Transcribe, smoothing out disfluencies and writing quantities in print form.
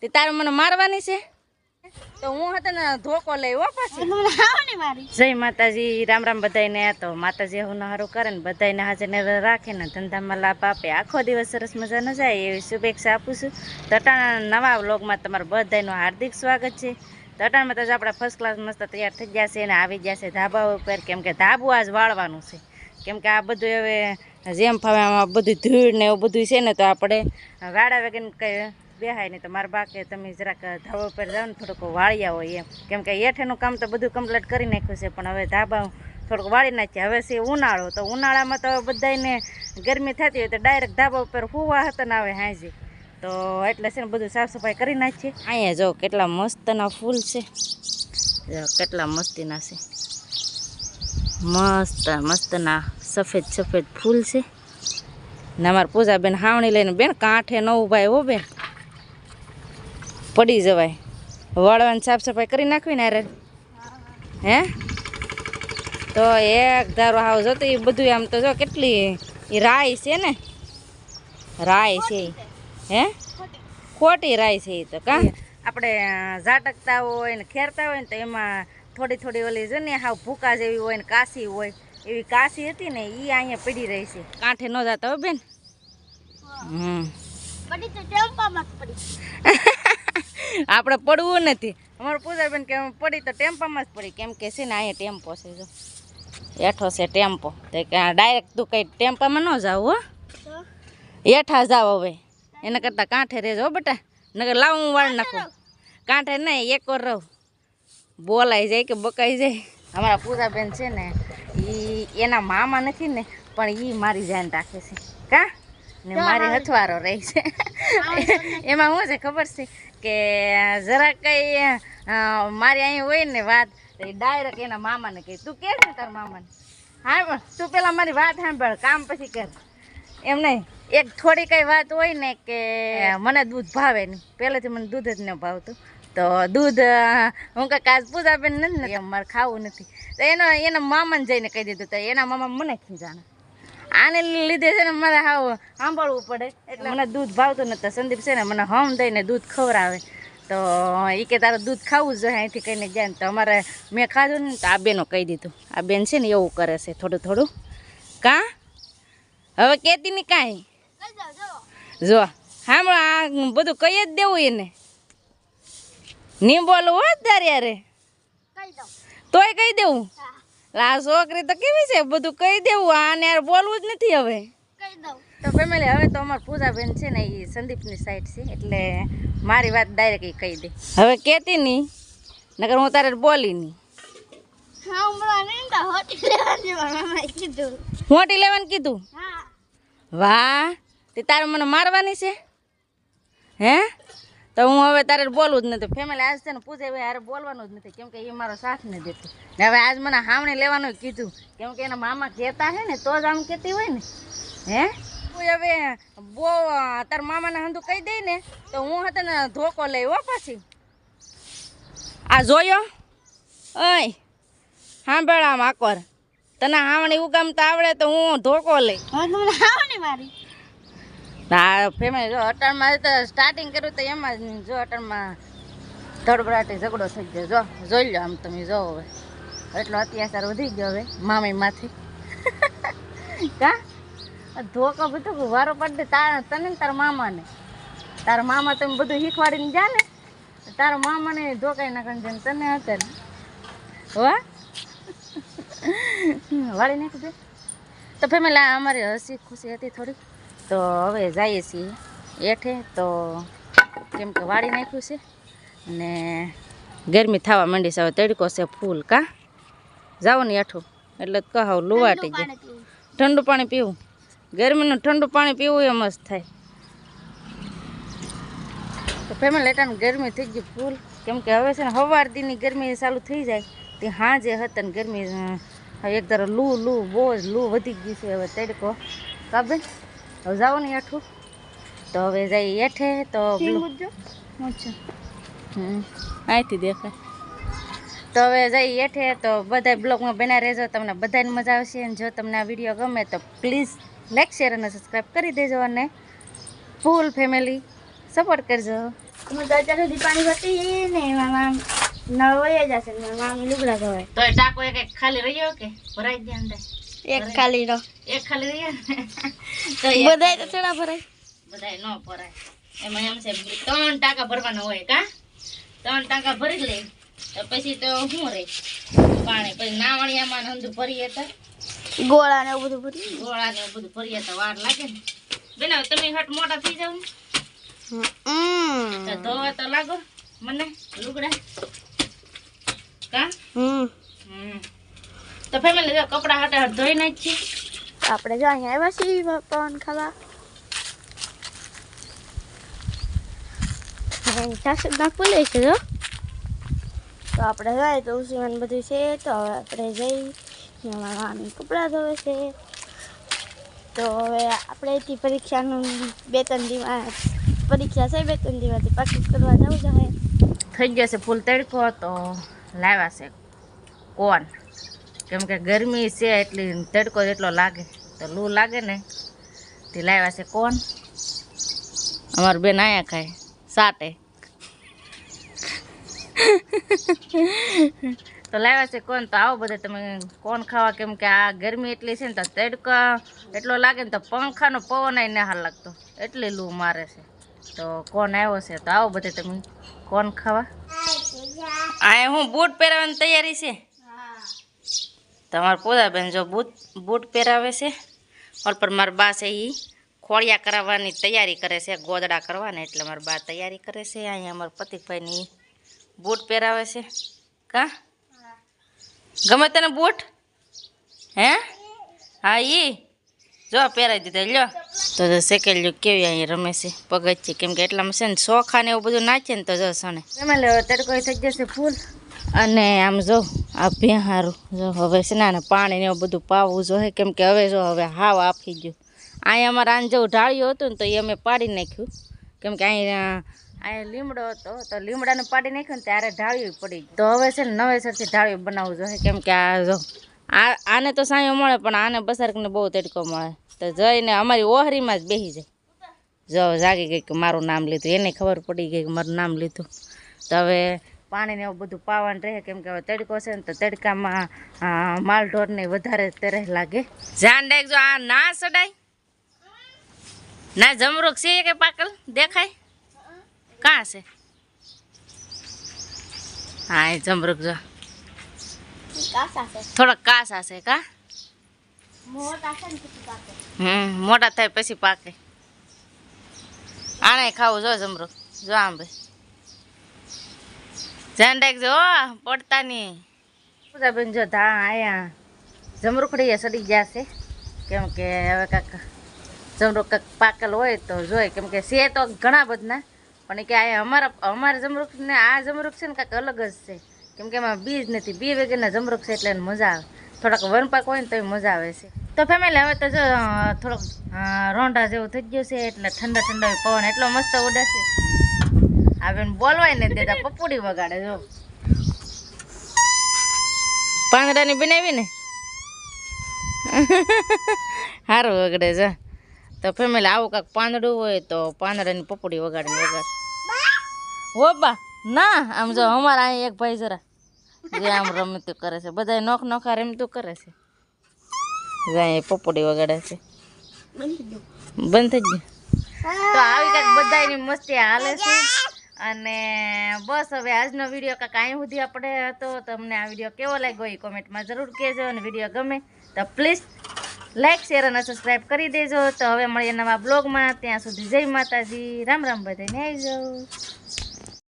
તે તારે મને મારવાની છે તો હું હતા ને ધોકો લઈ હો પાછી જય માતાજી રામ રામ બધાને તો માતાજી હું હારું કરે ને બધાને હાજર ને રાખે ને ધંધામાં લાભ આપે આખો દિવસ સરસ મજા ન જાય એવી શુભેચ્છા આપું છું તટાણા નવા વ્લોગમાં તમારું બધાનું હાર્દિક સ્વાગત છે તટાણમાં તો આપણે ફર્સ્ટ ક્લાસ મસ્ત તૈયાર થઈ ગયા છે અને આવી ગયા છે ધાબા ઉપર કેમ કે ધાબુ આજ વાળવાનું છે કેમ કે આ બધું હવે જેમ ફાવે આમાં બધું ધૂળ ને એવું બધું છે ને તો આપણે વાડા વગર કંઈ બેહાય નહીં તો મારા બા કે તમે જરાક ધાબા ઉપર જાઓ ને થોડુંક વાળ્યા હોય એમ કેમ કે હેઠેનું કામ તો બધું કમ્પ્લીટ કરી નાખ્યું છે પણ હવે ધાબા થોડુંક વાળી નાખીએ હવે છે ઉનાળો તો ઉનાળામાં તો બધાને ગરમી થતી હોય તો ડાયરેક્ટ ધાબા ઉપર હુવા હતા ને આવે હાંજી તો એટલે છે ને બધું સાફ સફાઈ કરી નાખીએ અહીંયા જો કેટલા મસ્તના ફૂલ છે કેટલા મસ્તીના છે મસ્ત મસ્તના સફેદ સફેદ ફૂલ છે ને અમારા પૂજાબેન હાવણી લઈને બેન કાંઠે ન ઉભાય હો બેન પડી જવાય વાળવાની સાફ સફાઈ કરી નાખવી ને અરે હે તો એક ધારો હાવ જતો એ બધું આમ તો જો કેટલી એ રાય છે ને રાય છે હે ખોટી રાય છે એ તો કા આપણે ઝાટકતા હોય ને ખેરતા હોય ને તો એમાં થોડી થોડી ઓલી જો ને હાવ ભૂકા જેવી હોય ને કાશી હોય એવી કાશી હતી ને એ અહીંયા પડી રહી છે કાંઠે ન જતા હો બેન આપણે પડવું નથી અમારું પૂજાબેન કે પડી તો ટેમ્પામાં જ પડી કેમ કે છે ને અહીંયા ટેમ્પો છે જો હેઠો છે ટેમ્પો તો કે ડાયરેક્ટ તું કંઈ ટેમ્પામાં ન જાવ હો હેઠા જાવ હવે એના કરતાં કાંઠે રહેજો હો બેટા નકર લાવ હું વાળ નાખું કાંઠે નહીં એક વાર રહું બોલાઈ જાય કે બકાઈ જાય અમારા પૂજાબેન છે ને એના મામા નથી ને પણ એ મારી જાન રાખે છે કા ને મારી હથવારો રહે છે એમાં શું છે ખબર છે કે જરા કંઈ મારી અહીં હોય ને વાત ડાયરેક્ટ એના મામાને કહે તું કે છે તારા મામાને હા તું પેલા મારી વાત સાંભળ કામ પછી કર એમ નહીં એક થોડી કઈ વાત હોય ને કે મને દૂધ ભાવે નહીં પહેલેથી મને દૂધ જ ન ભાવતું તો દૂધ હું કાંઈક આજ પૂજાબેન નથી ને એમ મારે ખાવું નથી તો એના મામાને જઈને કહી દીધું તો એના મામા મને ખીજાણે આને લીધે છે ને મારે હાવ સાંભળવું પડે એટલે મને દૂધ ભાવતું નથી સંદીપ છે ને મને હમ દઈને દૂધ ખવડાવે તો એ કે તારે દૂધ ખાવું જ જોઈએ અહીંથી કહીને ગયા ને તો અમારે મેં ખાધું ને તો આ બેનો કહી દીધું આ બેન છે ને એવું કરે છે થોડું થોડું કાં હવે કહેતી નહીં કાંઈ જો સાંભળો આ બધું કહી જ દેવું એને નહીં બોલું હો તારે યારે તોય કહી દેવું આ છોકરી તો કેવી છે બધું કહી દેવું આને યાર બોલવું જ નથી હવે તો ફેમિલી હવે તો અમારા પૂજાબેન છે ને એ સંદીપની સાઈડ છે એટલે મારી વાત ડાયરેક્ટ એ કહી દે હવે કહેતી નહીં નકર હું તારે બોલી નહીં મોટી લેવાનું કીધું વાહ તે તારે મને મારવાની છે હે તો હું હવે તારે બોલવું જ નથી ફેમિલી આજ છે ને પૂછે હવે હારે બોલવાનું જ નથી કેમ કે એ મારો સાથ નથી દેતું ને હવે આજ મને હાવણી લેવાનું કીધું કેમ કે એના મામા કહેતા હે ને તો જ આમ કહેતી હોય ને હે હવે બહુ તારા મામાને હંધું કહી દઈ ને તો હું હતા ને ધોકો લઈ હો પાછી આ જોયો ઓય સાંભળ આમ આકોર તને હાવણી ઉગામતા આવડે તો હું ધોકો લઈ મારી હા ફેમિલી જો અટાણમાં તો સ્ટાર્ટિંગ કર્યું તો એમાં જ જો અટાણમાં ધડબડાટી ઝઘડો થઈ ગયો જો જોઈ લો આમ તમે જો હવે એટલો અત્યાચાર વધી ગયો હવે મામીમાંથી કા ધોકો બધું વારો પડી દે તને ને તારા મામાને તારા મામા તમે બધું શીખવાડીને જા ને તારા મામાને ધોકાઈ નાખે છે તને અત્યારે વાહ વાળી નાખી દે તો ફેમિલી અમારી હસી ખુશી હતી થોડી તો હવે જઈએ છીએ હેઠે તો કેમ કે વાળી નાખ્યું છે અને ગરમી થવા માંડી છે હવે તડકો છે ફૂલ કા જાઓ ને હેઠું એટલે કહો લુવાટી જાય ઠંડુ પાણી પીવું ગરમીનું ઠંડુ પાણી પીવું એ મસ્ત થાય તો ફેમિલી એટાને ગરમી થઈ ગઈ ફૂલ કેમ કે હવે છે ને સવાર દીની ગરમી ચાલુ થઈ જાય તે હાજે હતા ને ગરમી એક ધારો લૂ બહુ જ લૂ વધી ગઈ છે હવે તડકો કાબે હવે જાઓ ને હેઠું તો હવે જઈએ હેઠે તો અહીંથી દેખાય તો હવે જઈએ હેઠે તો બધા બ્લોગમાં બના રહેજો તમને બધાને મજા આવશે અને જો તમને આ વિડીયો ગમે તો પ્લીઝ લાઈક શેર અને સબસ્ક્રાઈબ કરી દેજો અને ફૂલ ફેમિલી સપોર્ટ કરજો। હું તો અત્યાર સુધી પાણી ભરતી ને મામા નવાઈ જશે ને મામી લુગડા ધોવાય તો ટાંકો એક ખાલી રહ્યો કે ભરાઈ ગયા અંદર એક ખાલી રો એક ખાલી રહ્યો ને તો બધાય તો થોડા ભરાય બધાય ન ભરાય એમાં એમ છે 3 ટાંકા ભરવાના હોય કા 3 ટાંકા ભરી લે તો પછી તો શું રહે પાણી પછી નાવણિયામાં હંધું ભરીએ તો ગોળા ને એવું બધું ભરી ગોળા ને બધું ભરીએ તો વાર લાગે ને બેના તમે હટ મોટા થઈ જાવ ને તો ધોવા તો લાગો મને લુગડા કા તો ફેમિલી જો કપડા હટે હટ ધોઈ નાખી આપણે જો અહીંયા આવ્યા છીએ પવન ખાવા સાસુ ના બોલે છે જો તો આપણે જાય તો ઉસીમાન બધું છે તો હવે આપણે જઈ મારા મામી કપડાં ધોવે છે તો હવે આપણે અહીંથી પરીક્ષાનું 2-3 દિવસ પરીક્ષા છે 2-3 દિવસથી પાછું કરવા જવું જોઈએ થઈ જશે ફૂલ તડકો તો લાવ્યા છે કોણ કેમ કે ગરમી છે એટલી તડકો જેટલો લાગે તો લૂ લાગે ને તે લાવ્યા છે કોણ અમારું બેન આયા ખાય સાટે તો લાવ્યા છે કોણ તો આવો બધા તમે કોણ ખાવા કેમ કે આ ગરમી એટલી છે ને તો તડકો એટલો લાગે ને તો પંખાનો પવન ન હાલ લાગતો એટલી લૂ મારે છે તો કોણ આવ્યો છે તો આવો બધા તમે કોણ ખાવા આ હું બૂટ પહેરાવવાની તૈયારી છે તમારા પૂજાબેન જો બૂટ પહેરાવે છે ઓલ પર મારા બા છે એ ખોળિયા કરાવવાની તૈયારી કરે છે ગોદડા કરવાને એટલે મારા બા તૈયારી કરે છે અહીંયા અમારા પતિકભાઈની બૂટ પહેરાવે છે કા ગમે તને બૂટ હે હા ઈ જો પહેરાવી દીધા લ્યો તો જો સેકેલ જો કેવી અહીંયા રમે છે પગથિયે કેમ કે એટલામાં છે ને ચોખા ને એવું બધું નાખે ને તો જો સને એમાં લે તડકો થઈ જશે ફૂલ અને આમ જો આ ભેહારું જો હવે છે ને પાણી ને એવું બધું પાવું જોઈએ કેમ કે હવે જો હવે હાવ આપી ગયું અહીંયા અમારે આને જેવું ઢાળ્યું હતું ને તો એ અમે પાડી નાખ્યું કેમ કે અહીંયા લીમડો હતો તો લીમડાને પાડી નાખ્યું ને ત્યારે ઢાળ્યું પડી તો હવે છે ને નવેસરથી ઢાળ્યું બનાવવું જોઈએ કેમ કે આ જો આને તો સાંયો મળે પણ આને બસારકને બહુ તડકો મળે તો જઈને અમારી ઓહરીમાં જ બેસી જાય જો જાગી ગઈ કે મારું નામ લીધું એને ખબર પડી ગઈ કે મારું નામ લીધું તો હવે પાણીને એવું બધું પાવાનું રહે કેમ કે હવે તડકો છે ને તો તડકામાં માલઢોરને વધારે તરહ લાગે ધ્યાન રાખજો આ ના સડાય ના જમરૂક છે કે પાકલ દેખાય કાં છે હા એ જમરૂક જો થોડાક કાસા છે કા મોટા થાય પછી પાકે આને ખાવું જો જમરૂક જો આમ ભાઈ ધ્યાન રાખજો પડતા નહીં પૂજાબેન જો અહીંયા જમરૂખડી સડી ગયા છે કેમ કે હવે કાંક જમરૂખ કાંક પાકેલ હોય તો જોઈએ કેમ કે છે તો ઘણા બધા પણ કે આ અમારા જમરૂખને આ જમરૂખ છે ને કાંઈક અલગ જ છે કેમ કે એમાં બીજ નથી બી વગરના જમરૂખ છે એટલે એને મજા આવે થોડાક વનપાક હોય ને તો મજા આવે છે તો ફેમિલી હવે તો જો થોડોક રોંઢા જેવું થઈ ગયું છે એટલે ઠંડા ઠંડા પવન એટલો મસ્ત ઉડે છે આ બેન બોલવાય ને દેતા પપુડી વગાડે જો પાંદડાની બનાવી ને સારું વગડે છે તો ફેમિલી આવું કાંક પાંદડું હોય તો પાંદડાની પપુડી વગાડીને વગાડ હો બા ના આમ જો અમારા અહીં એક ભાઈ જરા જે આમ રમતું કરે છે બધા નોખા રમતું કરે છે અહીં પપુડી વગાડે છે બંધ થઈ ગયું તો આવી કાંઈક બધાની મસ્તી હાલે છે અને બસ હવે આજનો વિડીયો કાંઈક અહીં સુધી આપણે હતો તમને આ વિડીયો કેવો લાગ્યો એ કોમેન્ટમાં જરૂર કહેજો અને વિડીયો ગમે તો પ્લીઝ લાઈક શેર અને સબસ્ક્રાઈબ કરી દેજો તો હવે મળીએ નવા બ્લોગમાં ત્યાં સુધી જય માતાજી રામ રામ બધાને આવી જાઓ